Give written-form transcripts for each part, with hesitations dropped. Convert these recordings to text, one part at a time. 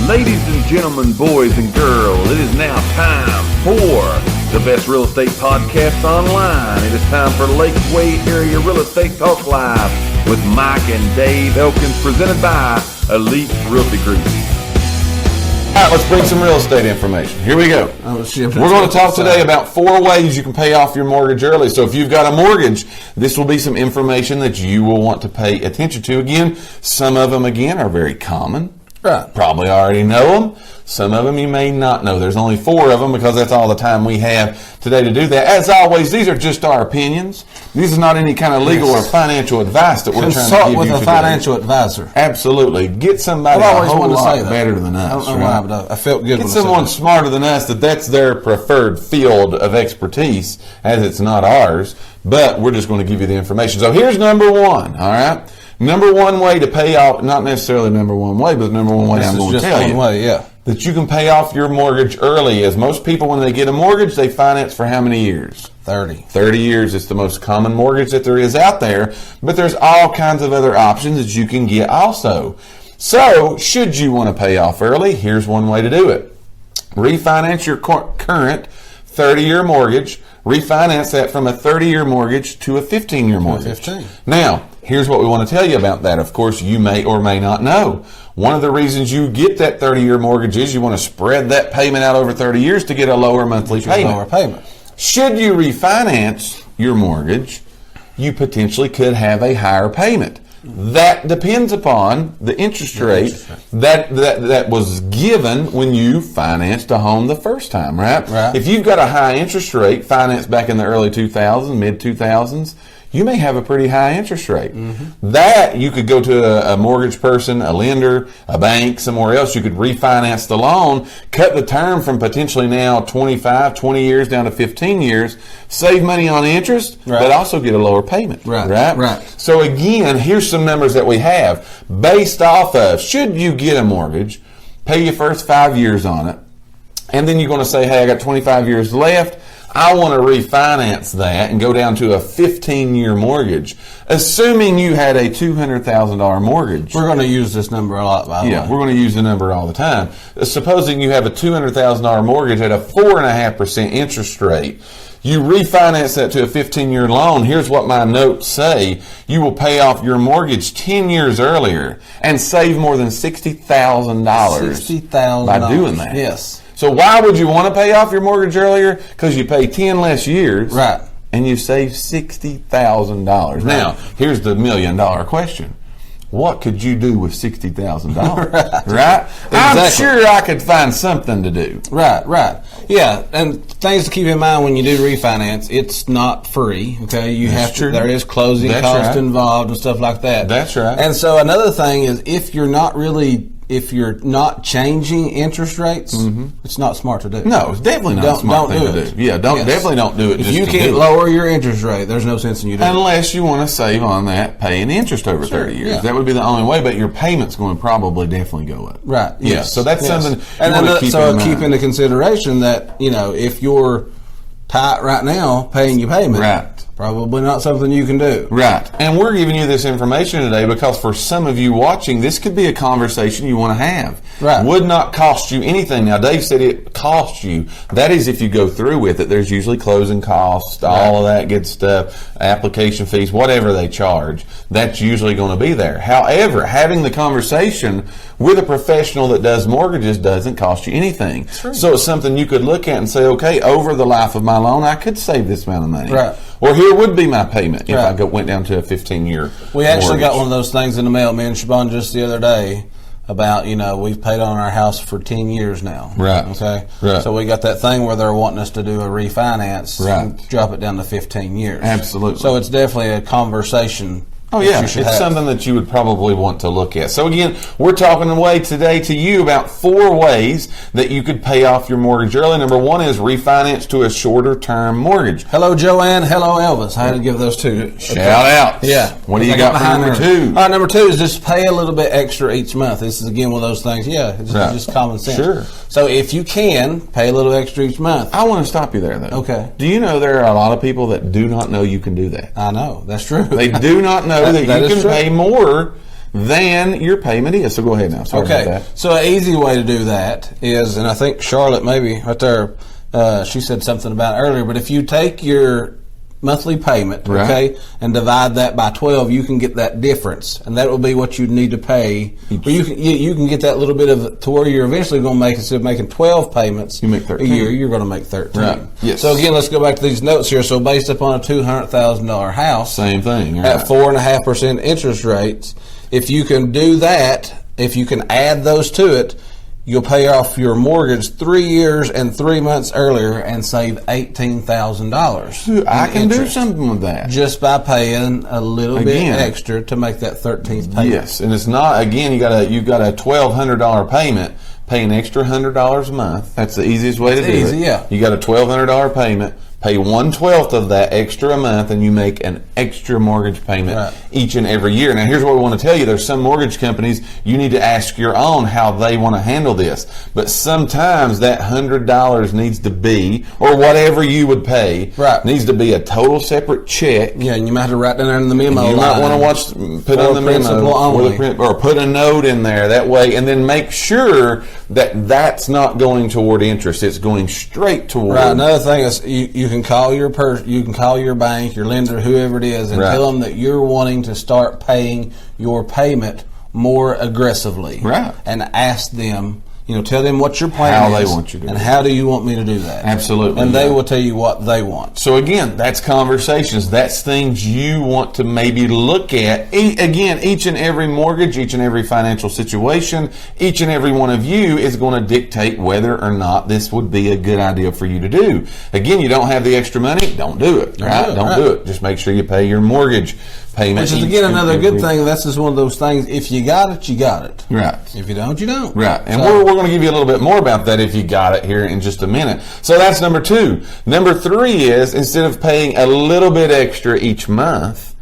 Ladies and gentlemen, boys and girls, it is now time for the best real estate podcast online. It is time for Lakeway Area Real Estate Talk Live with Mike and Dave Elkins, presented by Elite Realty Group. All right, let's bring some real estate information. Here we go. We're going to talk today about 4 ways you can pay off your mortgage early. So if you've got a mortgage, this will be some information that you will want to pay attention to. Again, some of them, again, are very common. Right. Probably already know them. Some of them you may not know. There's only 4 of them because that's all the time we have today to do that. As always, these are just our opinions. These is not any kind of legal or financial advice that we're trying to give you today. Consult with a financial advisor. Absolutely. Get somebody a whole lot better than us. I don't know why, but I felt good. Get someone smarter than us that's their preferred field of expertise, as it's not ours. But we're just going to give you the information. So here's number 1, all right? Number 1 way to pay off, not necessarily number 1 way, but the number 1 way I'm going to tell you. That you can pay off your mortgage early. As most people, when they get a mortgage, they finance for how many years? 30. 30 years. It's the most common mortgage that there is out there, but there's all kinds of other options that you can get also. So, should you want to pay off early, here's one way to do it. Refinance your current 30-year mortgage. Refinance that from a 30-year mortgage to a 15-year mortgage. 15. Now, here's what we want to tell you about that. Of course, you may or may not know. One of the reasons you get that 30-year mortgage is you want to spread that payment out over 30 years to get a lower monthly payment. Should you refinance your mortgage, you potentially could have a higher payment. That depends upon the interest rate that was given when you financed a home the first time, right? If you've got a high interest rate financed back in the early 2000s, mid 2000s, you may have a pretty high interest rate. That you could go to a mortgage person, a lender, a bank, somewhere else. You could refinance the loan, cut the term from potentially now 25, 20 years down to 15 years, save money on interest, but also get a lower payment. Right. So again, here's some numbers that we have based off of, should you get a mortgage, pay your first 5 years on it, and then you're going to say, hey, I got 25 years left. I want to refinance that and go down to a 15-year mortgage, assuming you had a $200,000 mortgage. We're going to use this number a lot, by the way. Yeah, we're going to use the number all the time. Supposing you have a $200,000 mortgage at a 4.5% interest rate, you refinance that to a 15-year loan. Here's what my notes say. You will pay off your mortgage 10 years earlier and save more than $60,000 by doing that. Yes. So why would you want to pay off your mortgage earlier? Because you pay 10 less years. Right. And you save $60,000. Right. Now, here's the $1 million question. What could you do with $60,000? Right? Exactly. I'm sure I could find something to do. Right. Yeah, and things to keep in mind when you do refinance, it's not free, okay? There is closing costs involved and stuff like that. That's right. And so another thing is if you're not changing interest rates, it's not smart to do. No, it's definitely not a smart thing to do. Yeah, definitely don't do it. If you can't lower your interest rate, there's no sense in you doing it. Unless you want to save on that paying interest over 30 years. Yeah. That would be the only way, but your payment's going to probably definitely go up. Right. Yeah, so that's something you want to keep in mind. Keep into consideration that, if you're tight right now paying your payment, probably not something you can do. Right. And we're giving you this information today because for some of you watching, this could be a conversation you want to have. Right. Would not cost you anything. Now, Dave said it costs you. That is if you go through with it. There's usually closing costs, all of that good stuff, application fees, whatever they charge. That's usually going to be there. However, having the conversation with a professional that does mortgages doesn't cost you anything. So it's something you could look at and say, okay, over the life of my loan, I could save this amount of money. Right. Or here would be my payment if I went down to a 15-year We actually got one of those things in the mail, me and Siobhan, just the other day about, we've paid on our house for 10 years now. Right. Okay? Right. So we got that thing where they're wanting us to do a refinance and drop it down to 15 years. Absolutely. So it's definitely a conversation. Oh, yeah. It's something that you would probably want to look at. So, again, we're talking away today to you about 4 ways that you could pay off your mortgage early. Number 1 is refinance to a shorter-term mortgage. Hello, Joanne. Hello, Elvis. I had to give those 2. Shout out. Yeah. What do you got for number 2? Number 2 is just pay a little bit extra each month. This is, again, one of those things. Yeah, it's just common sense. Sure. So if you can, pay a little extra each month. I want to stop you there, though. Okay. Do you know there are a lot of people that do not know you can do that? I know. That's true. They do not know that you can pay more than your payment is. So go ahead now. Sorry about that. So an easy way to do that is, and I think Charlotte maybe right there, she said something about it earlier, but if you take your monthly payment, okay, and divide that by 12, you can get that difference, and that will be what you need to pay. But you can get that little bit of to where you're eventually going to make, instead of making 12 payments you make 13. a year, you're going to make 13. Right. Yes. So again, let's go back to these notes here. So based upon a $200,000 house, same thing, right, at 4.5% interest rates, if you can do that, if you can add those to it, you'll pay off your mortgage 3 years and 3 months earlier and save $18,000. I can do something with that just by paying a little bit extra to make that 13th payment. Yes, and it's not, again, you've got a $1,200 payment, pay an extra $100 a month. That's the easiest way to do it. Yeah. You got a $1,200 payment, pay 1/12 of that extra a month, and you make an extra mortgage payment each and every year. Now, here's what we want to tell you. There's some mortgage companies, you need to ask your own how they want to handle this. But sometimes that $100 needs to be, or whatever you would pay, needs to be a total separate check. Yeah, and you might have to write that in the memo. You might want to put on the memo, or put a note in there that way, and then make sure that that's not going toward interest. It's going straight toward. Right. Another thing is you can call your bank, your lender, whoever it is, and tell them that you're wanting to start paying your payment more aggressively. Right. And ask them, tell them what your plan is. How they want you to do it. And how do you want me to do that? Absolutely. And they will tell you what they want. So again, that's conversations. That's things you want to maybe look at. Again, each and every mortgage, each and every financial situation, each and every one of you is going to dictate whether or not this would be a good idea for you to do. Again, you don't have the extra money, don't do it. Don't do it. Just make sure you pay your mortgage payment. Which is, again, another good thing. That's just one of those things. If you got it, you got it. Right. If you don't, you don't. Right. And we're going to give you a little bit more about that if you got it here in just a minute. So that's number 2. Number 3 is, instead of paying a little bit extra each month,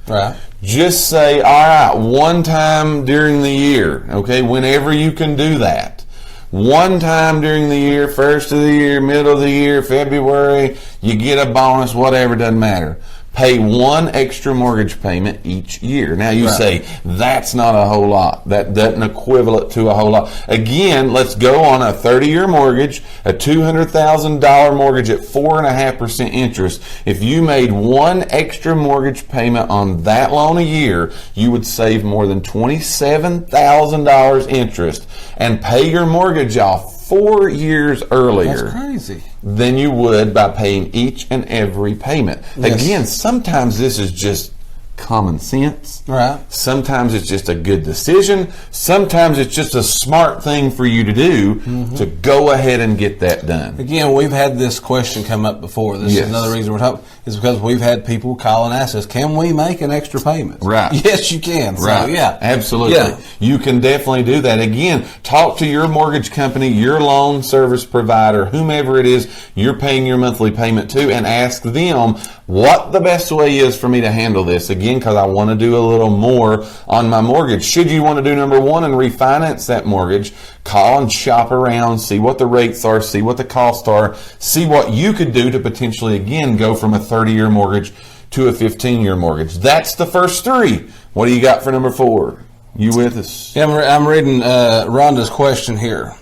just say, all right, one time during the year, okay, whenever you can do that. One time during the year, first of the year, middle of the year, February, you get a bonus, whatever, doesn't matter. Pay one extra mortgage payment each year. Now you say, that's not a whole lot. That doesn't equivalent to a whole lot. Again, let's go on a 30-year mortgage, a $200,000 mortgage at 4.5% interest. If you made one extra mortgage payment on that loan a year, you would save more than $27,000 interest and pay your mortgage off 4 years earlier. That's crazy. Than you would by paying each and every payment. Yes. Again, sometimes this is just common sense. Right. Sometimes it's just a good decision. Sometimes it's just a smart thing for you to do to go ahead and get that done. Again, we've had this question come up before. This is another reason we're talking, is because we've had people call and ask us, can we make an extra payment? Right. Yes, you can. So, right. Yeah. Absolutely. Yeah. You can definitely do that. Again, talk to your mortgage company, your loan service provider, whomever it is you're paying your monthly payment to, and ask them what the best way is for me to handle this. Again, because I want to do a little more on my mortgage. Should you want to do number 1 and refinance that mortgage, call and shop around, see what the rates are, see what the costs are, see what you could do to potentially, again, go from a 30-year mortgage to a 15-year mortgage. That's the first 3. What do you got for number 4? You with us? Yeah, I'm reading Rhonda's question here.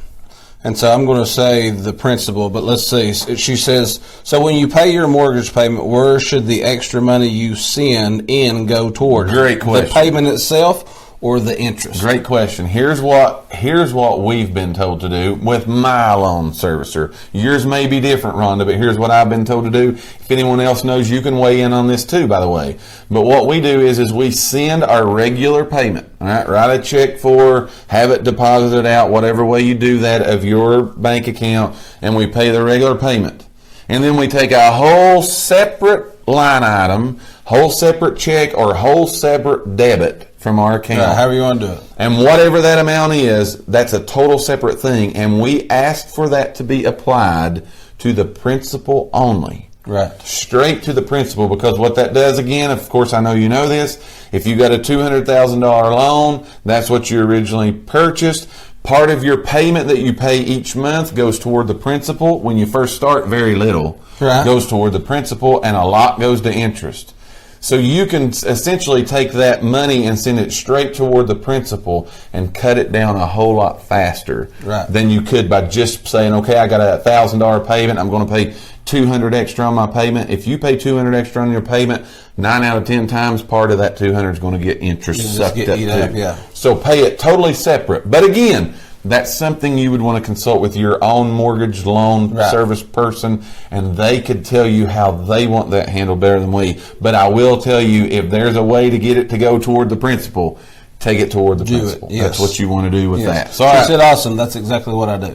And so I'm going to say the principal, but let's see. She says, so when you pay your mortgage payment, where should the extra money you send in go toward? Great question. The payment itself or the interest? Great question. Here's what we've been told to do with my loan servicer. Yours may be different, Rhonda, but here's what I've been told to do. If anyone else knows, you can weigh in on this too, by the way. But what we do is we send our regular payment. All right, write a check for, have it deposited out, whatever way you do that, of your bank account, and we pay the regular payment. And then we take a whole separate line item, whole separate check, or whole separate debit from our account. Right, however you want to do it. And whatever that amount is, that's a total separate thing. And we ask for that to be applied to the principal only. Right. Straight to the principal, because what that does, again, of course, I know you know this, if you got a $200,000 loan, that's what you originally purchased. Part of your payment that you pay each month goes toward the principal. When you first start, very little goes toward the principal, and a lot goes to interest. So you can essentially take that money and send it straight toward the principal and cut it down a whole lot faster than you could by just saying, okay, I got a $1,000 payment. I'm going to pay $200 extra on my payment. If you pay $200 extra on your payment, 9 out of 10 times, part of that $200 is going to get interest sucked up too. So pay it totally separate. But again, that's something you would want to consult with your own mortgage loan service person, and they could tell you how they want that handled better than we. But I will tell you, if there's a way to get it to go toward the principal, take it toward the principal. That's what you want to do with that. So I said, awesome. That's exactly what I do.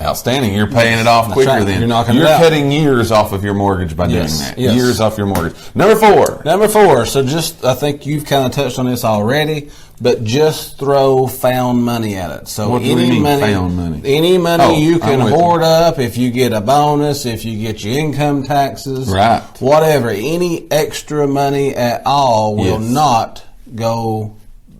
Outstanding. You're paying it off quicker then. You're cutting years off of your mortgage by doing that. Years off your mortgage. Number four. So just, I think you've kind of touched on this already, but just throw found money at it. So what do you mean found money? Any money you can hoard up, if you get a bonus, if you get your income taxes, whatever, any extra money at all will not go.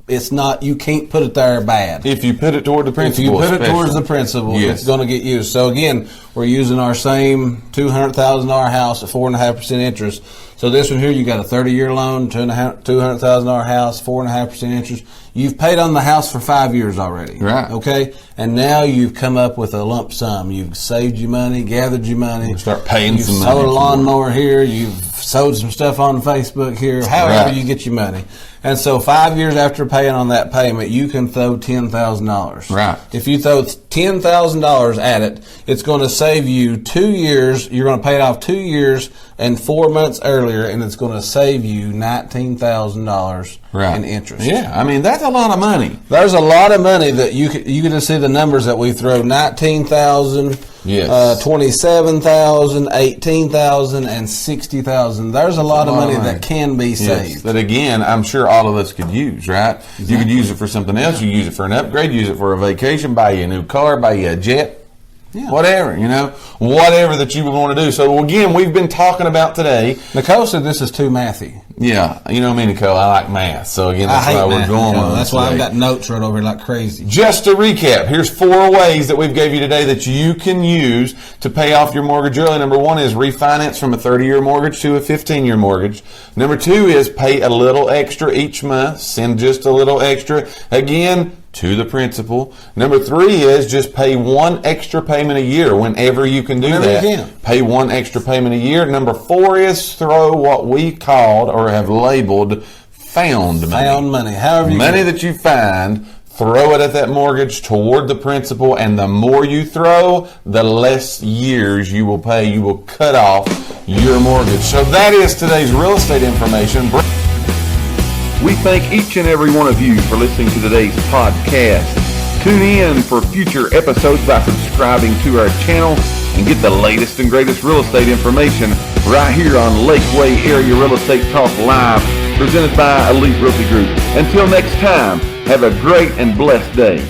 It's not, you can't put it there bad. If you put it toward the principal. If you put it towards the principal, it's going to get used. So again, we're using our same $200,000 house at 4.5% interest. So this one here, you got a 30-year loan, $200,000 house, 4.5% interest. You've paid on the house for 5 years already. Okay? And now you've come up with a lump sum. You've saved your money, gathered your money. Start paying some money. You've sold a lawnmower here. You've sold some stuff on Facebook here. However you get your money. And so 5 years after paying on that payment, you can throw $10,000. If you throw $10,000 at it, it's going to save you 2 years. You're going to pay it off 2 years and 4 months earlier, and it's going to save you $19,000 in interest. Yeah, I mean, that's a lot of money. There's a lot of money that you can just see the numbers that we throw: $19,000, $27,000, $18,000, and $60,000. There's a lot of money that can be saved. That again, I'm sure all of us could use, right? Exactly. You could use it for something else. You could use it for an upgrade, use it for a vacation, buy you a new car, buy you a jet. Whatever, whatever that you would want to do. So again, we've been talking about today. Nicole said this is too mathy. Yeah, you know me, Nicole. I like math. So again, that's why we're going with That's why I've got notes right over here like crazy. Just to recap, here's 4 ways that we've gave you today that you can use to pay off your mortgage early. Number 1 is refinance from a 30-year mortgage to a 15-year mortgage. Number 2 is pay a little extra each month. Send just a little extra. Again, to the principal. Number 3 is just pay 1 extra payment a year whenever you can do that. Pay 1 extra payment a year. Number 4 is throw what we called or have labeled found money. Found money. However you money that you find, throw it at that mortgage toward the principal, and the more you throw, the less years you will pay. You will cut off your mortgage. So that is today's real estate information. We thank each and every one of you for listening to today's podcast. Tune in for future episodes by subscribing to our channel and get the latest and greatest real estate information right here on Lakeway Area Real Estate Talk Live, presented by Elite Realty Group. Until next time, have a great and blessed day.